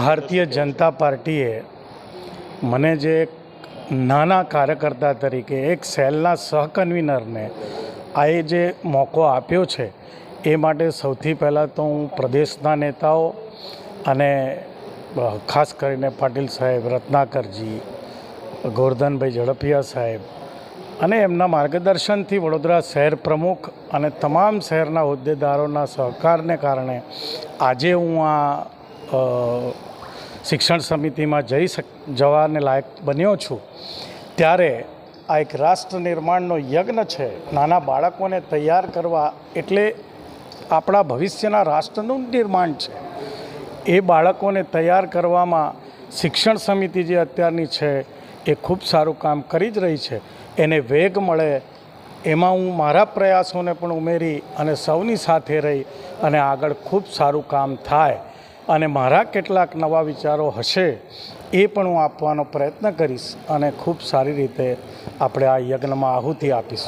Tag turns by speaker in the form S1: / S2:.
S1: ભારતીય જનતા પાર્ટીએ મને જે એક નાના કાર્યકર્તા તરીકે એક સેલના સહકન્વીનરને આ જે મોકો આપ્યો છે એ માટે સૌથી પહેલાં તો હું પ્રદેશના નેતાઓ અને ખાસ કરીને પાટીલ સાહેબ, રત્નાકરજી, ગોરધનભાઈ ઝડપિયા સાહેબ અને એમના માર્ગદર્શનથી વડોદરા શહેર પ્રમુખ અને તમામ શહેરના હોદ્દેદારોના સહકારને કારણે આજે હું આ શિક્ષણ સમિતિમાં જવાને લાયક બન્યો છું। ત્યારે આ એક રાષ્ટ્ર નિર્માણનો યજ્ઞ છે। નાના બાળકોને તૈયાર કરવા એટલે આપણા ભવિષ્યના રાષ્ટ્રનું નિર્માણ છે। એ બાળકોને તૈયાર કરવામાં શિક્ષણ સમિતિ જે અત્યારની છે એ ખૂબ સારું કામ કરી જ રહી છે। એને વેગ મળે એમાં હું મારા પ્રયાસોને પણ ઉમેરી અને સૌની સાથે રહી અને આગળ ખૂબ સારું કામ થાય અને મારા કેટલાક નવા વિચારો હશે એ પણ હું આપવાનો પ્રયત્ન કરીશ અને ખૂબ સારી રીતે આપણે આ યજ્ઞમાં આહુતિ આપીશું।